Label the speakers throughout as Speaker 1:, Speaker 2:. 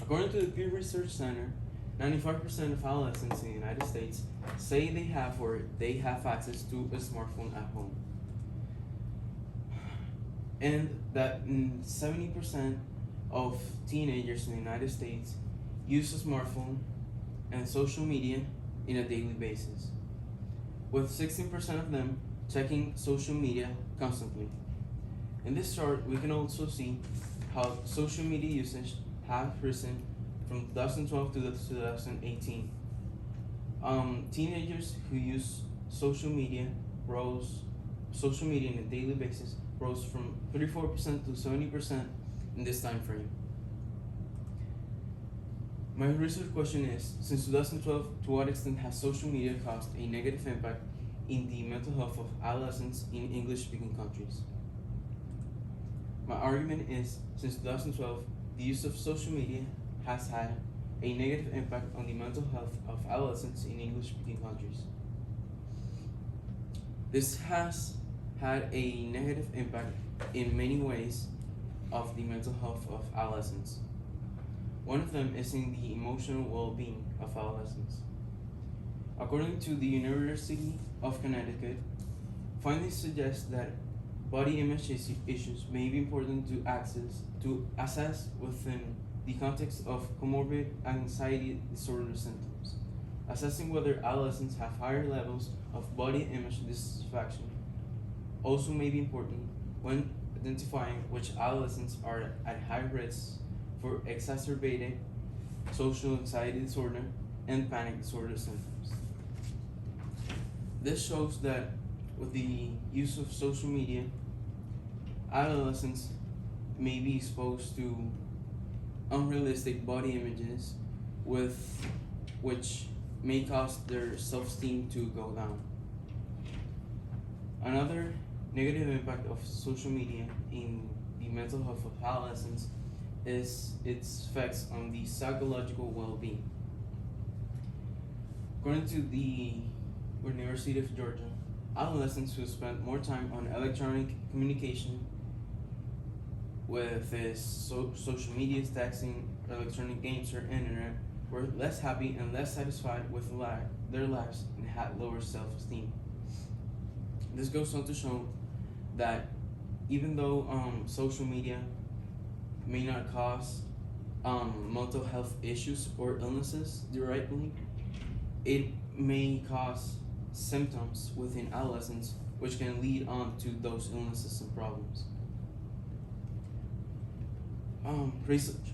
Speaker 1: According to the Pew Research Center, 95% of adolescents in the United States say they have or they have access to a smartphone at home. And that 70% of teenagers in the United States use a smartphone and social media in a daily basis, with 16% of them checking social media constantly. In this chart, we can also see how social media usage has risen from 2012 to 2018. Teenagers who use social media on a daily basis rose from 34% to 70% in this time frame. My research question is, since 2012, to what extent has social media caused a negative impact in the mental health of adolescents in English-speaking countries? My argument is, since 2012, the use of social media has had a negative impact on the mental health of adolescents in English-speaking countries. This has had a negative impact in many ways of the mental health of adolescents. One of them is in the emotional well-being of adolescents. According to the University of Connecticut, findings suggest that body image issues may be important to assess within the context of comorbid anxiety disorder symptoms. Assessing whether adolescents have higher levels of body image dissatisfaction also may be important when identifying which adolescents are at high risk for exacerbated social anxiety disorder and panic disorder symptoms. This shows that with the use of social media, adolescents may be exposed to unrealistic body images which may cause their self-esteem to go down. Another negative impact of social media in the mental health of adolescents is its effects on the psychological well-being. According to the University of Georgia, adolescents who spent more time on electronic communication with social media, texting, electronic games, or internet were less happy and less satisfied with their lives and had lower self-esteem. This goes on to show that even though social media may not cause mental health issues or illnesses directly, it may cause symptoms within adolescents which can lead on to those illnesses and problems.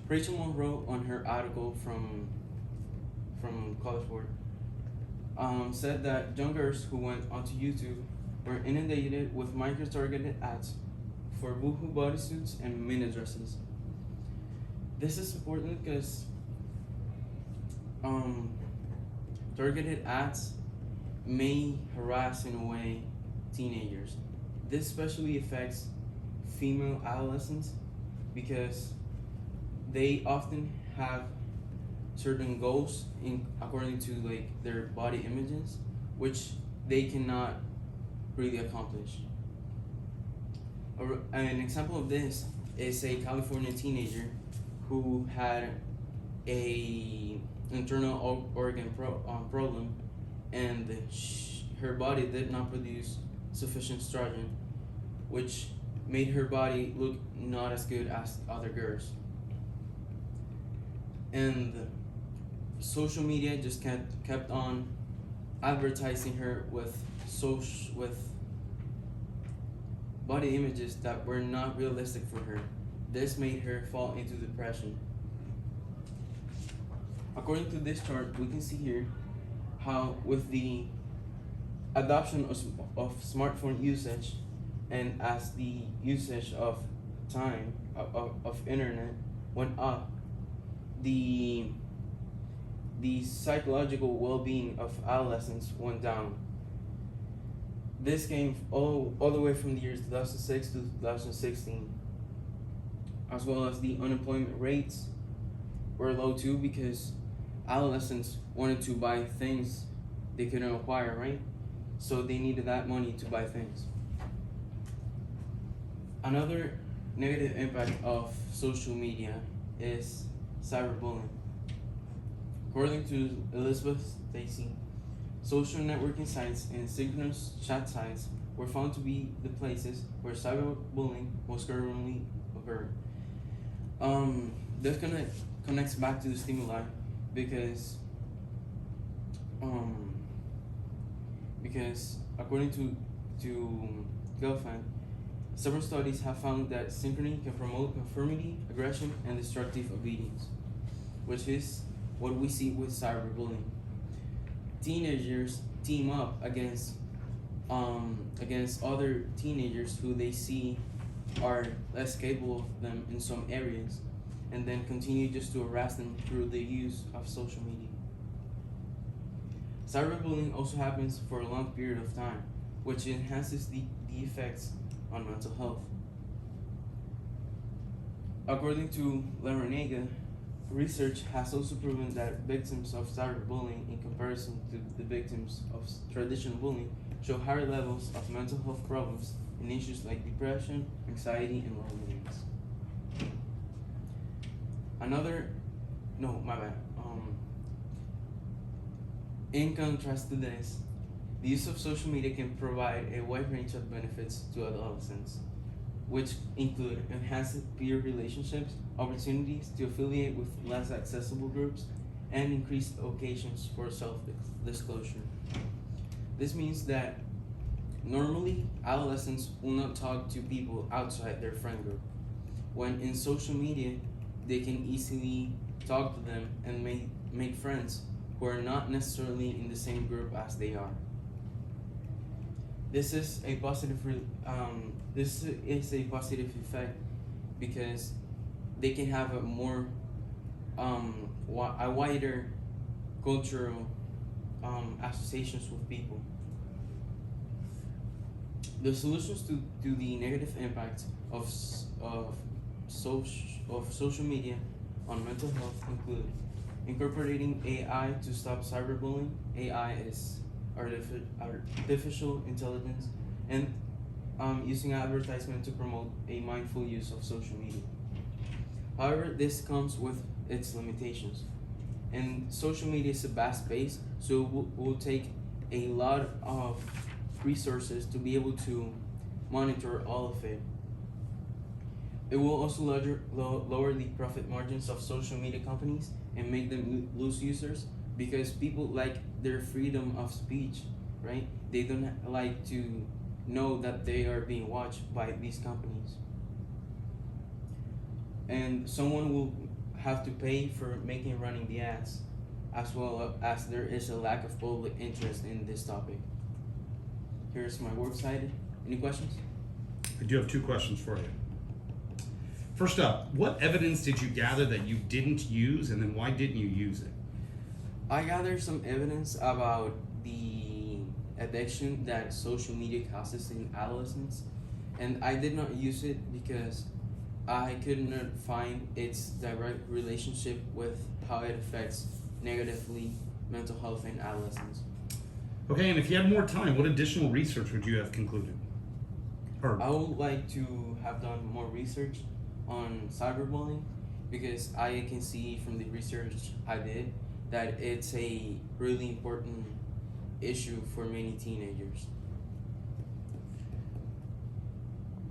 Speaker 1: Rachel Monroe, on her article from College Board, said that young girls who went onto YouTube were inundated with micro-targeted ads for boohoo bodysuits and mini dresses. This is important because targeted ads may harass in a way teenagers. This especially affects female adolescents because they often have certain goals according to their body images, which they cannot really accomplish. An example of this is a California teenager who had a internal organ problem, and her body did not produce sufficient estrogen, which made her body look not as good as other girls. And social media just kept on advertising her with body images that were not realistic for her. This made her fall into depression. According to this chart, we can see here how with the adoption of smartphone usage and as the usage of time of internet went up, the psychological well-being of adolescents went down. This came all the way from the years 2006 to 2016, as well as the unemployment rates were low too, because adolescents wanted to buy things they couldn't acquire, right? So they needed that money to buy things. Another negative impact of social media is cyberbullying. According to Elizabeth Stacy, social networking sites and synchronous chat sites were found to be the places where cyberbullying most commonly occurred. This connects back to the stimuli because um, because according to Gelfand, several studies have found that synchrony can promote conformity, aggression, and destructive obedience, which is what we see with cyberbullying. Teenagers team up against other teenagers who they see are less capable of them in some areas, and then continue just to harass them through the use of social media. Cyberbullying also happens for a long period of time, which enhances the effects on mental health. According to Larinaga, research has also proven that victims of cyberbullying, in comparison to the victims of traditional bullying, show higher levels of mental health problems and issues like depression, anxiety, and loneliness. No, my bad. In contrast to this, the use of social media can provide a wide range of benefits to adolescents, which include enhanced peer relationships, opportunities to affiliate with less accessible groups, and increased occasions for self-disclosure. This means that normally adolescents will not talk to people outside their friend group, when in social media they can easily talk to them and make friends who are not necessarily in the same group as they are. This is a positive effect because they can have a more a wider cultural associations with people. The solutions to the negative impact of social media on mental health include incorporating AI to stop cyberbullying. AI is artificial intelligence, and using advertisement to promote a mindful use of social media. However, this comes with its limitations. And social media is a vast space, so it will take a lot of resources to be able to monitor all of it. It will also lower the profit margins of social media companies and make them lose users because people like their freedom of speech, right? They don't like to know that they are being watched by these companies. And someone will have to pay for running the ads, as well as there is a lack of public interest in this topic. Here's my website. Any questions?
Speaker 2: I do have 2 questions for you. First up, what evidence did you gather that you didn't use, and then why didn't you use it?
Speaker 1: I gathered some evidence about the addiction that social media causes in adolescents, and I did not use it because I could not find its direct relationship with how it affects negatively mental health in adolescents.
Speaker 2: Okay, and if you had more time, what additional research would you have concluded?
Speaker 1: I would like to have done more research on cyberbullying because I can see from the research I did that it's a really important issue for many teenagers.